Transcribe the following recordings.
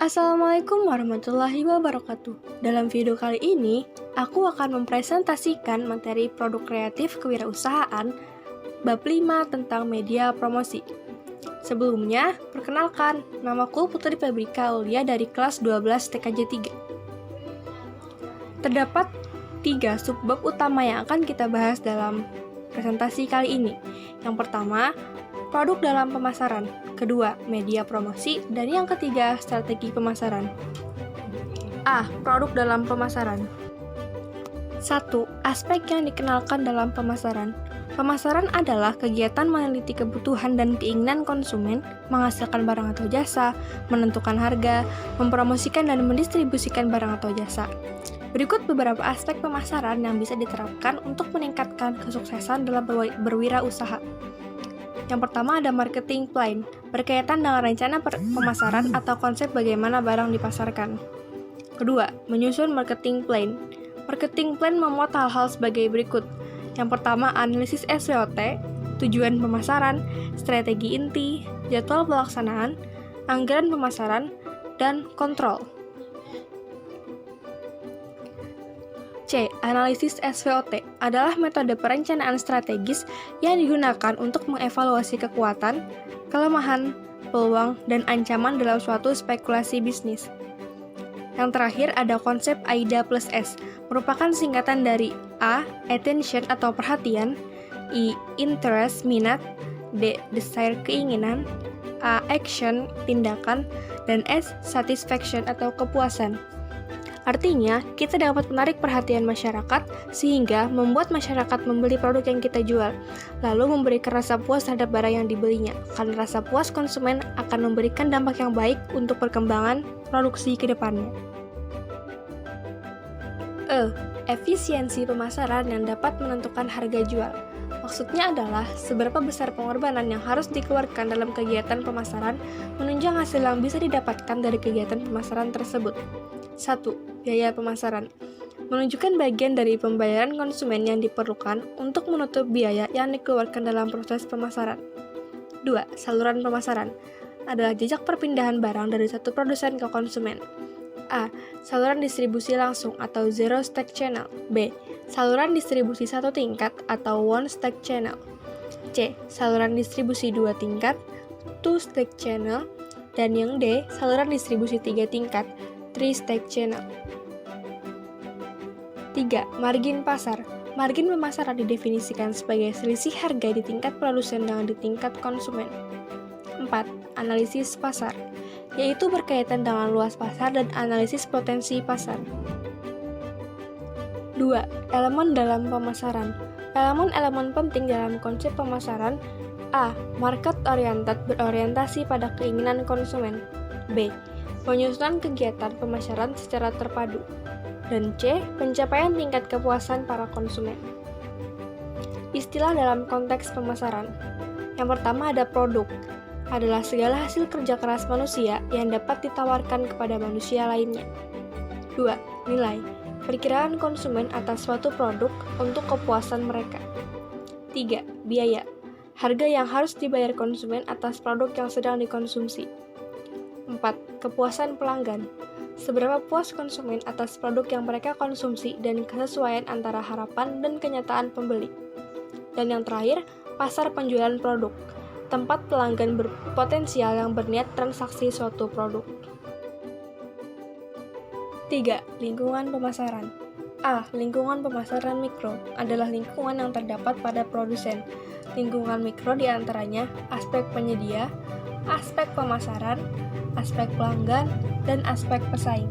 Assalamualaikum warahmatullahi wabarakatuh. Dalam video kali ini, aku akan mempresentasikan materi produk kreatif kewirausahaan bab 5 tentang media promosi. Sebelumnya, perkenalkan, namaku Putri Febrika Aulia dari kelas 12 TKJ 3. Terdapat 3 subbab utama yang akan kita bahas dalam presentasi kali ini. Yang pertama, produk dalam pemasaran. Kedua, media promosi. Dan yang ketiga, strategi pemasaran. A. Produk dalam pemasaran. 1. Aspek yang dikenalkan dalam pemasaran. Pemasaran adalah kegiatan meneliti kebutuhan dan keinginan konsumen, menghasilkan barang atau jasa, menentukan harga, mempromosikan dan mendistribusikan barang atau jasa. Berikut beberapa aspek pemasaran yang bisa diterapkan untuk meningkatkan kesuksesan dalam berwirausaha. Yang pertama ada marketing plan, berkaitan dengan rencana pemasaran atau konsep bagaimana barang dipasarkan. Kedua, menyusun marketing plan. Marketing plan memuat hal-hal sebagai berikut. Yang pertama, analisis SWOT, tujuan pemasaran, strategi inti, jadwal pelaksanaan, anggaran pemasaran, dan kontrol. C. Analisis SWOT adalah metode perencanaan strategis yang digunakan untuk mengevaluasi kekuatan, kelemahan, peluang, dan ancaman dalam suatu spekulasi bisnis. Yang terakhir ada konsep AIDA plus S, merupakan singkatan dari A. Attention atau perhatian, I. Interest, minat, D. Desire, keinginan, A. Action, tindakan, dan S. Satisfaction atau kepuasan. Artinya, kita dapat menarik perhatian masyarakat sehingga membuat masyarakat membeli produk yang kita jual, lalu memberikan rasa puas terhadap barang yang dibelinya, karena rasa puas konsumen akan memberikan dampak yang baik untuk perkembangan produksi ke depannya. E. Efisiensi pemasaran yang dapat menentukan harga jual. Maksudnya adalah seberapa besar pengorbanan yang harus dikeluarkan dalam kegiatan pemasaran menunjang hasil yang bisa didapatkan dari kegiatan pemasaran tersebut. 1. Biaya pemasaran menunjukkan bagian dari pembayaran konsumen yang diperlukan untuk menutup biaya yang dikeluarkan dalam proses pemasaran. 2. Saluran pemasaran adalah jejak perpindahan barang dari satu produsen ke konsumen. A. Saluran distribusi langsung atau zero stack channel. B. Saluran distribusi satu tingkat atau one stack channel. C. Saluran distribusi dua tingkat, two stack channel. Dan yang D. Saluran distribusi tiga tingkat, three stack channel. 3. Margin pasar. Margin pemasaran didefinisikan sebagai selisih harga di tingkat produsen dengan di tingkat konsumen. 4. Analisis pasar, yaitu berkaitan dengan luas pasar dan analisis potensi pasar. 2. Elemen dalam pemasaran. Elemen-elemen penting dalam konsep pemasaran. A. Market oriented, berorientasi pada keinginan konsumen. B. Penyusunan kegiatan pemasaran secara terpadu. Dan C. Pencapaian tingkat kepuasan para konsumen. Istilah dalam konteks pemasaran. Yang pertama ada produk, adalah segala hasil kerja keras manusia yang dapat ditawarkan kepada manusia lainnya. 2. Nilai, perkiraan konsumen atas suatu produk untuk kepuasan mereka. 3. Biaya, harga yang harus dibayar konsumen atas produk yang sedang dikonsumsi. 4. Kepuasan pelanggan, seberapa puas konsumen atas produk yang mereka konsumsi dan kesesuaian antara harapan dan kenyataan pembeli. Dan yang terakhir, pasar penjualan produk, tempat pelanggan berpotensial yang berniat transaksi suatu produk. 3. Lingkungan pemasaran. A. Lingkungan pemasaran mikro adalah lingkungan yang terdapat pada produsen. Lingkungan mikro diantaranya aspek penyedia, aspek pemasaran, aspek pelanggan, dan aspek pesaing.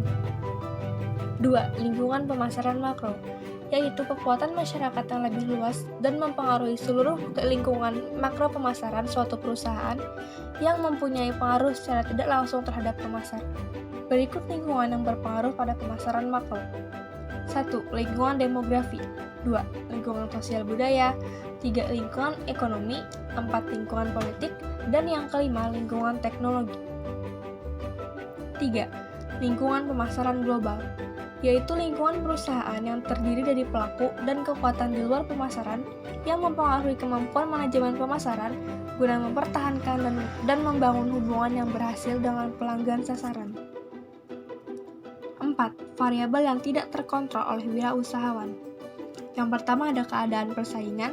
2. Lingkungan pemasaran makro, yaitu kekuatan masyarakat yang lebih luas dan mempengaruhi seluruh lingkungan makro pemasaran suatu perusahaan yang mempunyai pengaruh secara tidak langsung terhadap pemasar. Berikut lingkungan yang berpengaruh pada pemasaran makro. 1. Lingkungan demografi. 2. Lingkungan sosial budaya. 3. Lingkungan ekonomi. 4. Lingkungan politik. Dan yang kelima, lingkungan teknologi. 3. Lingkungan pemasaran global, yaitu lingkungan perusahaan yang terdiri dari pelaku dan kekuatan di luar pemasaran yang mempengaruhi kemampuan manajemen pemasaran guna mempertahankan dan membangun hubungan yang berhasil dengan pelanggan sasaran. 4. Variabel yang tidak terkontrol oleh wirausahawan. Yang pertama ada keadaan persaingan,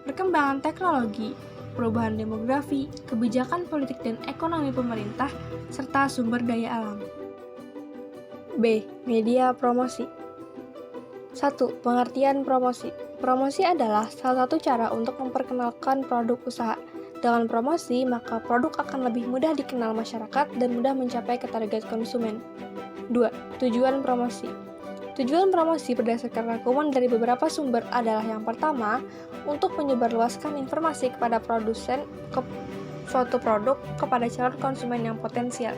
perkembangan teknologi, perubahan demografi, kebijakan politik dan ekonomi pemerintah, serta sumber daya alam. B. Media promosi. 1. Pengertian promosi. Promosi adalah salah satu cara untuk memperkenalkan produk usaha. Dengan promosi, maka produk akan lebih mudah dikenal masyarakat dan mudah mencapai ke target konsumen. 2. Tujuan promosi. Tujuan promosi berdasarkan rangkuman dari beberapa sumber adalah yang pertama, untuk menyebarluaskan informasi kepada produsen suatu produk kepada calon konsumen yang potensial.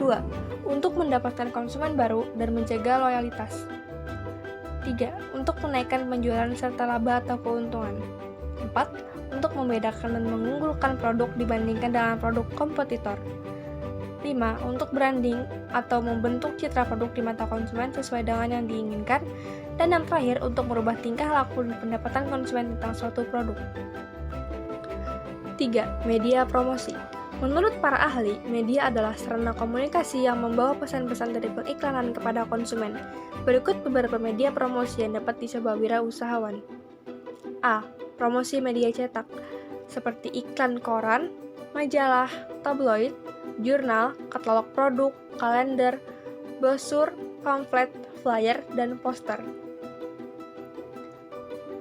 2. Untuk mendapatkan konsumen baru dan menjaga loyalitas. 3. Untuk menaikkan penjualan serta laba atau keuntungan. 4. Untuk membedakan dan mengunggulkan produk dibandingkan dengan produk kompetitor. 5. Untuk branding atau membentuk citra produk di mata konsumen sesuai dengan yang diinginkan. Dan yang terakhir, untuk merubah tingkah laku dan pendapatan konsumen tentang suatu produk. 3. Media promosi. Menurut para ahli, media adalah sarana komunikasi yang membawa pesan-pesan dari pengiklanan kepada konsumen. Berikut beberapa media promosi yang dapat dicoba wirausahawan. A. Promosi media cetak, seperti iklan koran, majalah, tabloid, jurnal, katalog produk, kalender, brosur, pamflet, flyer, dan poster.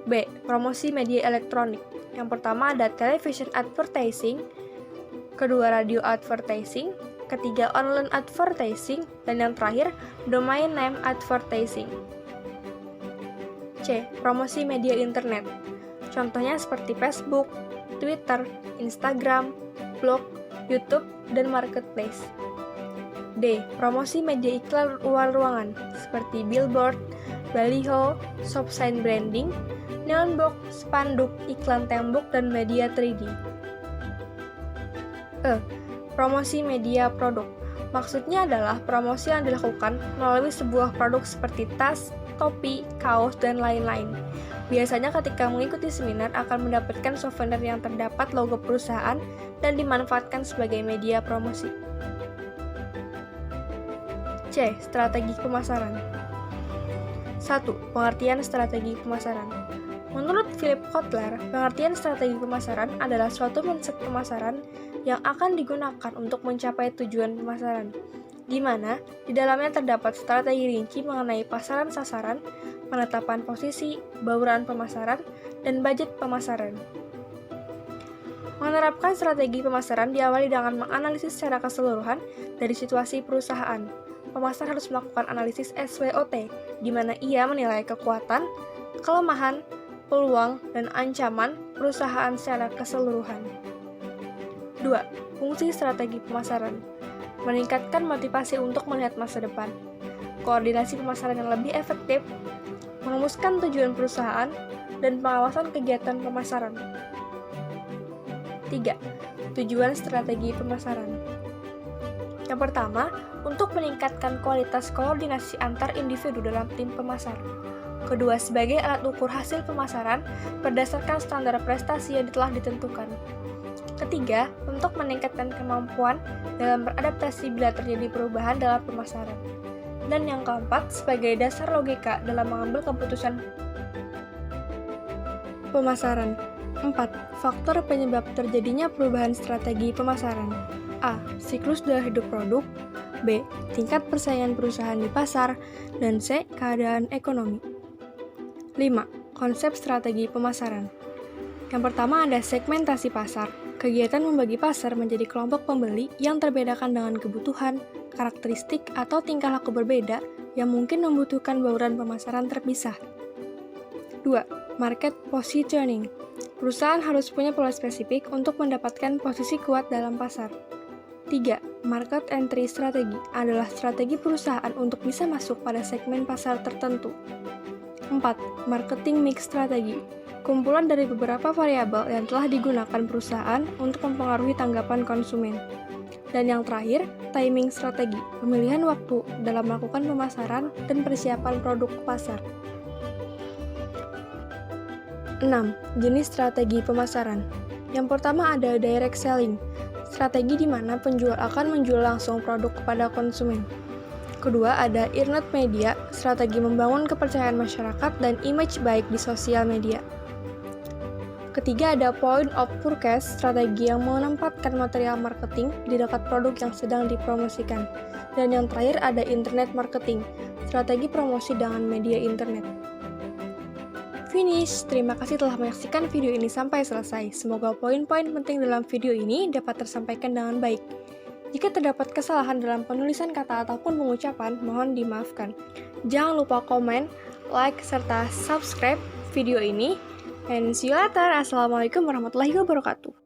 B. Promosi media elektronik. Yang pertama ada television advertising, kedua radio advertising, ketiga online advertising, dan yang terakhir domain name advertising. C. Promosi media internet. Contohnya seperti Facebook, Twitter, Instagram, blog, YouTube, dan marketplace. D. Promosi media iklan luar ruangan seperti billboard, baliho, shop sign branding, neon box, spanduk, iklan tembok, dan media 3D. E. Promosi media produk. Maksudnya adalah promosi yang dilakukan melalui sebuah produk seperti tas, topi, kaos, dan lain-lain. Biasanya ketika mengikuti seminar akan mendapatkan souvenir yang terdapat logo perusahaan dan dimanfaatkan sebagai media promosi. C. Strategi pemasaran. 1. Pengertian strategi pemasaran. Menurut Philip Kotler, pengertian strategi pemasaran adalah suatu mindset pemasaran yang akan digunakan untuk mencapai tujuan pemasaran, di mana di dalamnya terdapat strategi rinci mengenai pasaran sasaran, penetapan posisi, bauran pemasaran, dan budget pemasaran. Menerapkan strategi pemasaran diawali dengan menganalisis secara keseluruhan dari situasi perusahaan. Pemasar harus melakukan analisis SWOT, di mana ia menilai kekuatan, kelemahan, peluang, dan ancaman perusahaan secara keseluruhan. 2. Fungsi strategi pemasaran. Meningkatkan motivasi untuk melihat masa depan. Koordinasi pemasaran yang lebih efektif, merumuskan tujuan perusahaan, dan pengawasan kegiatan pemasaran. 3. Tujuan strategi pemasaran. Yang pertama, untuk meningkatkan kualitas koordinasi antar individu dalam tim pemasar. Kedua, sebagai alat ukur hasil pemasaran berdasarkan standar prestasi yang telah ditentukan. Ketiga, untuk meningkatkan kemampuan dalam beradaptasi bila terjadi perubahan dalam pemasaran. Dan yang keempat, sebagai dasar logika dalam mengambil keputusan pemasaran. 4. Faktor penyebab terjadinya perubahan strategi pemasaran. A. Siklus dalam hidup produk. B. Tingkat persaingan perusahaan di pasar. Dan C. Keadaan ekonomi. 5. Konsep strategi pemasaran. Yang pertama ada segmentasi pasar. Kegiatan membagi pasar menjadi kelompok pembeli yang terbedakan dengan kebutuhan, karakteristik, atau tingkah laku berbeda yang mungkin membutuhkan bauran pemasaran terpisah. 2. Market positioning. Perusahaan harus punya pola spesifik untuk mendapatkan posisi kuat dalam pasar. 3. Market entry strategi adalah strategi perusahaan untuk bisa masuk pada segmen pasar tertentu. 4. Marketing mix strategi. Kumpulan dari beberapa variabel yang telah digunakan perusahaan untuk mempengaruhi tanggapan konsumen. Dan yang terakhir, timing strategi, pemilihan waktu dalam melakukan pemasaran dan persiapan produk ke pasar. 6. Jenis strategi pemasaran. Yang pertama ada direct selling, strategi di mana penjual akan menjual langsung produk kepada konsumen. Kedua, ada earned media, strategi membangun kepercayaan masyarakat dan image baik di sosial media. Ketiga, ada point of purchase, strategi yang menempatkan material marketing di dekat produk yang sedang dipromosikan. Dan yang terakhir ada internet marketing, strategi promosi dengan media internet. Finish, terima kasih telah menyaksikan video ini sampai selesai. Semoga poin-poin penting dalam video ini dapat tersampaikan dengan baik. Jika terdapat kesalahan dalam penulisan kata ataupun pengucapan, mohon dimaafkan. Jangan lupa komen, like, serta subscribe video ini. And see you later. Assalamualaikum warahmatullahi wabarakatuh.